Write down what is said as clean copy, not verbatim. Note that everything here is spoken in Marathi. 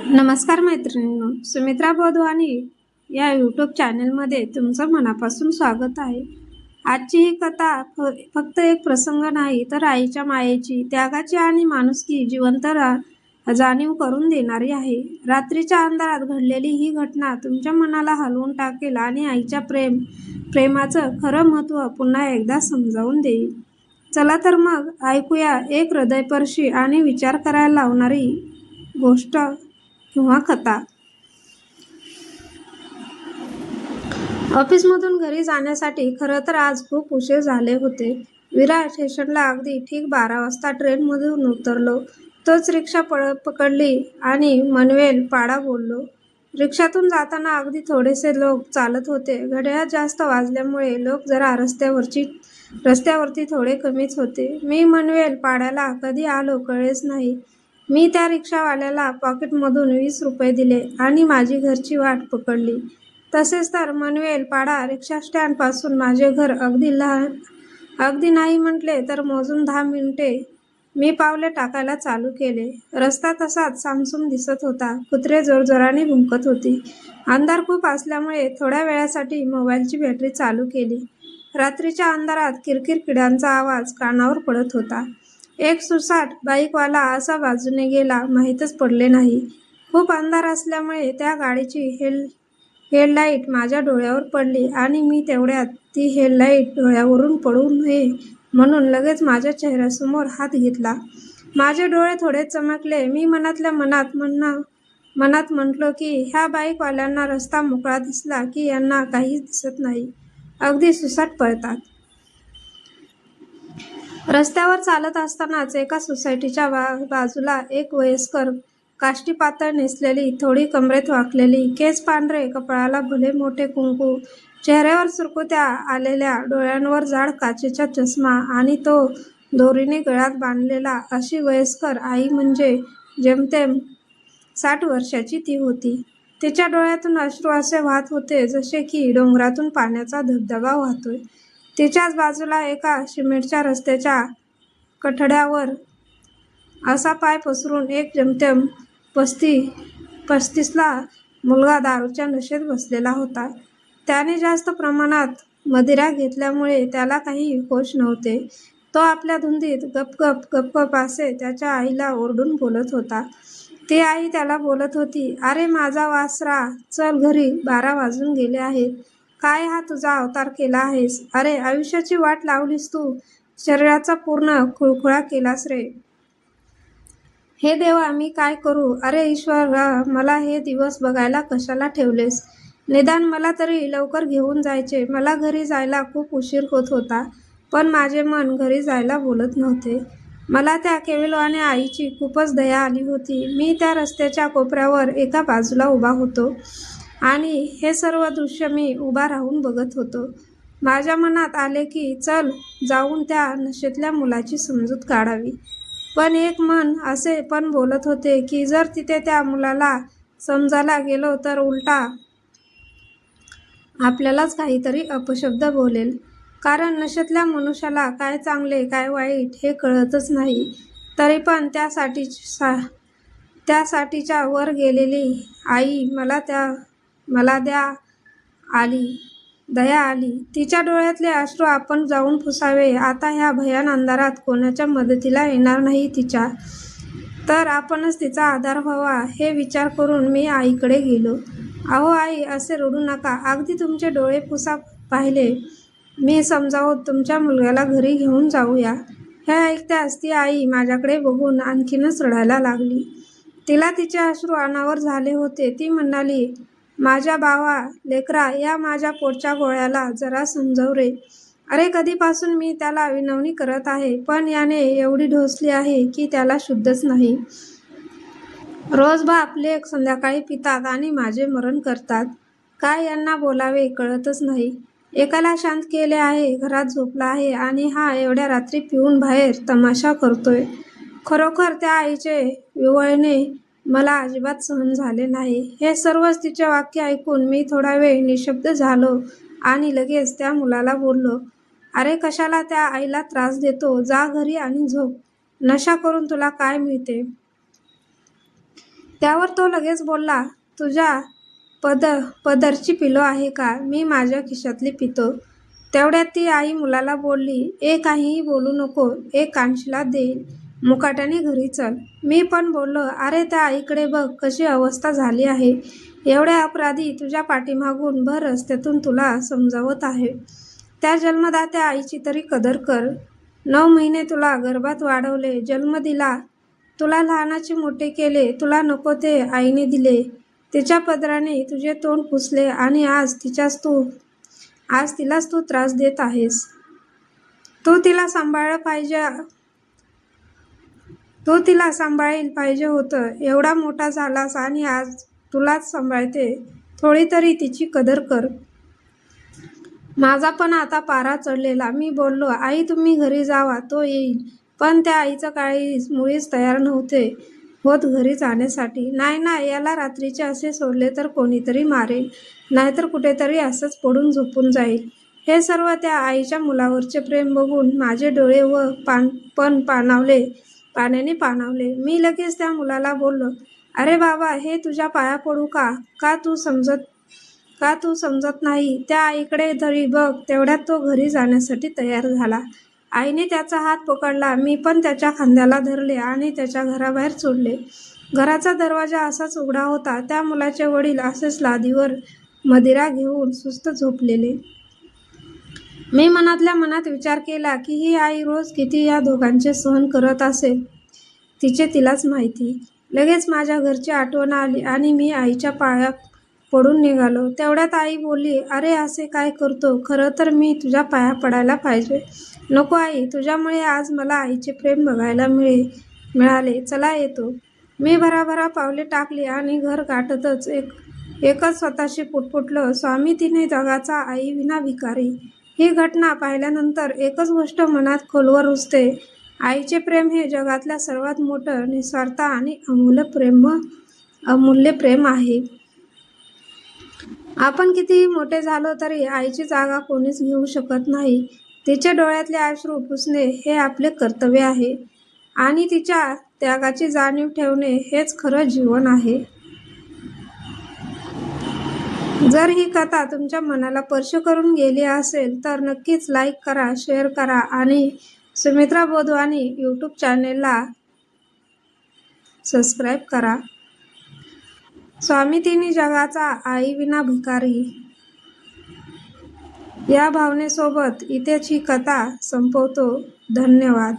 नमस्कार मैत्रिणींनो, सुमित्रा बोधवानी या यूट्यूब चॅनलमध्ये तुमचं मनापासून स्वागत आहे. आजची ही कथा फक्त एक प्रसंग नाही, तर आईच्या मायेची, त्यागाची आणि माणुसकी जिवंत जाणीव करून देणारी आहे. रात्रीच्या अंधारात घडलेली ही घटना तुमच्या मनाला हलवून टाकेल आणि आईच्या प्रेमाचं खरं महत्त्व पुन्हा एकदा समजावून देईल. चला तर मग ऐकूया एक हृदयस्पर्शी आणि विचार करायला लावणारी गोष्ट किंवा कथा. ऑफिसमधून घरी जाण्यासाठी खरं तर आज खूप उशीर झाले होते. विरार स्टेशनला अगदी ठीक 12 वाजता ट्रेनमधून उतरलो. तोच रिक्षा पकडली आणि मनवेल पाडा बोललो. रिक्षातून जाताना अगदी थोडेसे लोक चालत होते. घड्याळात जास्त वाजल्यामुळे लोक जरा रस्त्यावरती थोडे कमीच होते. मी मनवेल पाड्याला कधी आलो कळलेच नाही. मी त्या रिक्षावाल्याला पॉकेटमधून 20 रुपये दिले आणि माझी घरची वाट पकडली. तसेच तर मनवेल पाडा रिक्षा स्टँडपासून माझे घर अगदी नाही म्हटले तर मोजून 10 मिनिटे. मी पावले टाकायला चालू केले. रस्ता तसाच सामसूम दिसत होता. कुत्रे जोरजोराने भुंकत होती. अंधार खूप असल्यामुळे थोड्या वेळासाठी मोबाईलची बॅटरी चालू केली. रात्रीच्या अंधारात किरकिर किड्यांचा आवाज कानावर पडत होता. एक सुसाट बाईकवाला असा बाजूने गेला माहीतच पडले नाही. खूप अंधार असल्यामुळे त्या गाडीची हेडलाईट माझ्या डोळ्यावर पडली आणि मी तेवढ्यात ती हेडलाईट डोळ्यावरून पडू नये म्हणून लगेच माझ्या चेहऱ्यासमोर हात घेतला. माझे डोळे थोडे चमकले. मी मनातल्या मनात म्हटलो की ह्या बाईकवाल्यांना रस्ता मोकळा दिसला की यांना काहीच दिसत नाही. अगदी सुसाट पळतात. रस्त्यावर चालत असतानाच एका सोसायटीच्या बाजूला एक वयस्कर, काष्टी पातळ नेसलेली, थोडी कमरेत वाकलेली, केस पांढरे, कपाळाला भले मोठे कुंकू, चेहऱ्यावर सुरकुत्या आलेल्या, डोळ्यांवर जाड काचेचा चष्मा आणि तो दोरीने गळ्यात बांधलेला अशी वयस्कर आई म्हणजे जेमतेम 60 वर्षाची ती होती. तिच्या डोळ्यातून अश्रू असे वाहत होते जसे की डोंगरातून पाण्याचा धबधबा वाहतोय. तिच्याच बाजूला एका सिमेंटच्या रस्त्याच्या कठड्यावर असा पाय पसरून एक जेमतेम 35ला मुलगा दारूच्या नशेत बसलेला होता. त्याने जास्त प्रमाणात मदिरा घेतल्यामुळे त्याला काही होश नव्हते. तो आपल्या धुंदीत गपगप असे त्याच्या आईला ओरडून बोलत होता. ती आई त्याला बोलत होती, "अरे माझा वासरा, चल घरी, 12 वाजून गेले आहेत. काय हा तुझा अवतार केला आहेस? अरे आयुष्याची वाट लावलीस तू, शरीराचा पूर्ण खुळखुळा केलास रे. हे देवा, मी काय करू? अरे ईश्वरा, मला हे दिवस बघायला कशाला ठेवलेस? निदान मला तरी लवकर घेऊन जायचे." मला घरी जायला खूप उशीर होत होता, पण माझे मन घरी जायला बोलत नव्हते. मला त्या केविलवाण्या आईची खूपच दया आली होती. मी त्या रस्त्याच्या कोपऱ्यावर एका बाजूला उभा होतो आणि हे सर्व दृश्य मी उभा राहून बघत होतो. माझ्या मनात आले की चल जाऊन त्या नशेतल्या मुलाची समजूत काढावी. पण एक मन असे पण बोलत होते की जर तिथे त्या मुलाला समजायला गेलो तर उलटा आपल्यालाच काहीतरी अपशब्द बोलेल. कारण नशेतल्या मनुष्याला काय चांगले काय वाईट हे कळतच नाही. तरी पण त्यासाठीच्या वर गेलेली आई मला दया आली. तिच्या डोळ्यातले अश्रू आपण जाऊन पुसावे. आता ह्या भयान अंधारात कोणाच्या मदतीला येणार नाही तिच्या, तर आपणच तिचा आधार व्हावा हे विचार करून मी आईकडे गेलो. "अहो आई, असे रडू नका. अगदी तुमचे डोळे पुसा पाहिले. मी समजावून तुमच्या मुलग्याला घरी घेऊन जाऊया." हे ऐकताच ती आई माझ्याकडे बघून आणखीनच रडायला लागली. तिला तिचे अश्रू अनावर झाले होते. ती म्हणाली, "माझ्या बावा, लेकरा, या माझ्या पोटच्या गोळ्याला जरा समजव रे. अरे कधीपासून मी त्याला विनवणी करत आहे, पण याने एवढी ढोसली आहे की त्याला शुद्धच नाही. रोज बाप लेक संध्याकाळी पितात आणि माझे मरण करतात. काय यांना बोलावे कळतच नाही. एकाला शांत केले आहे, घरात झोपला आहे आणि हा एवढ्या रात्री पिऊन बाहेर तमाशा करतोय." खरोखर त्या आईचे विव्हळणे मला अजिबात सहन झाले नाही. हे सर्वच तिचे वाक्य ऐकून मी थोडा वेळ निशब्द झालो आणि लगेच त्या मुलाला बोललो, "अरे कशाला त्या आईला त्रास देतो? जा घरी आणि झोप. नशा करून तुला काय मिळते? त्यावर तो लगेच बोलला, तुझ्या पदरची पिलो आहे का? मी माझ्या खिशातली पितो. तेवढ्यात ती आई मुलाला बोलली, काहीही बोलू नको, कांशीला देईल. मुकाट्याने घरी चल. मी पण बोललो, अरे त्या आईकडे बघ कशी अवस्था झाली आहे. एवढ्या अपराधी तुझ्या पाठीमागून भर रस्त्यातून तुला समजावत आहे. त्या जन्मदात्या आईची तरी कदर कर. 9 महिने तुला गर्भात वाढवले, जन्म दिला, तुला लहानाचे मोठे केले, तुला नको ते आईने दिले. तिच्या पदराने तुझे तोंड पुसले आणि आज तिलाच तू त्रास देत आहेस. तू तिला सांभाळील पाहिजे होतं. एवढा मोठा झालास आणि आज तुलाच सांभाळते. थोडी तरी तिची कदर कर. माझा पण आता पारा चढलेला. मी बोललो, आई तुम्ही घरी जावा, तो येईल. पण त्या आईचं काळी मुळीच तयार नव्हते होत घरी जाण्यासाठी. नाही, याला रात्रीचे असे सोडले तर कोणीतरी मारेल, नाहीतर कुठेतरी असंच पडून झोपून जाईल. हे सर्व त्या आईच्या मुलावरचे प्रेम बघून माझे डोळे पण पाण्याने पाणावले. मी लगेच त्या मुलाला बोललो, अरे बाबा, हे तुझ्या पाया पडू का? का तू समजत नाही? त्या आईकडे तरी बघ. तेवढ्यात तो घरी जाण्यासाठी तयार झाला. आईने त्याचा हात पकडला. मी पण त्याच्या खांद्याला धरले आणि त्याच्या घराबाहेर सोडले. घराचा दरवाजा असाच उघडा होता. त्या मुलाचे वडील असेच लादीवर मदिरा घेऊन सुस्त झोपलेले. मी मनातल्या मनात विचार केला की ही आई रोज किती या दोघांचे सहन करत असेल, तिलाच माहिती. लगेच माझ्या घरची आठवण आली आणि मी आईच्या पाया पडून निघालो. तेवढ्यात आई बोलली, अरे असे काय करतो? खरं तर मी तुझ्या पाया पडायला पाहिजे. नको आई, तुझ्यामुळे आज मला आईचे प्रेम बघायला मिळाले. चला येतो. मी भराभरा पावले टाकली आणि घर गाठतच एकच स्वतःशी पुटपुटलं, स्वामी तिन्ही जगाचा, आई विना भिकारी. ही घटना पाहिल्यानंतर एकच गोष्ट मनात खोलवर रुजते, आईचे प्रेम हे जगातल्या सर्वात मोठं, निस्वार्थ आणि अमूल्य प्रेम आहे. आपण कितीही मोठे झालो तरी आईची जागा कोणीच घेऊ शकत नाही. तिच्या डोळ्यातले अश्रू पुसणे हे आपले कर्तव्य आहे आणि तिच्या त्यागाची जाणीव ठेवणे हेच खरं जीवन आहे. जर ही कथा तुमच्या मनाला स्पर्श करून गेली असेल तर नक्कीच लाईक करा, शेअर करा आणि सुमित्रा बोधवानी यूट्यूब चॅनेलला सबस्क्राईब करा. स्वामी तिन्ही जगाचा, आई विना भिकारी या भावनेसोबत इथेच ही कथा संपवतो. धन्यवाद.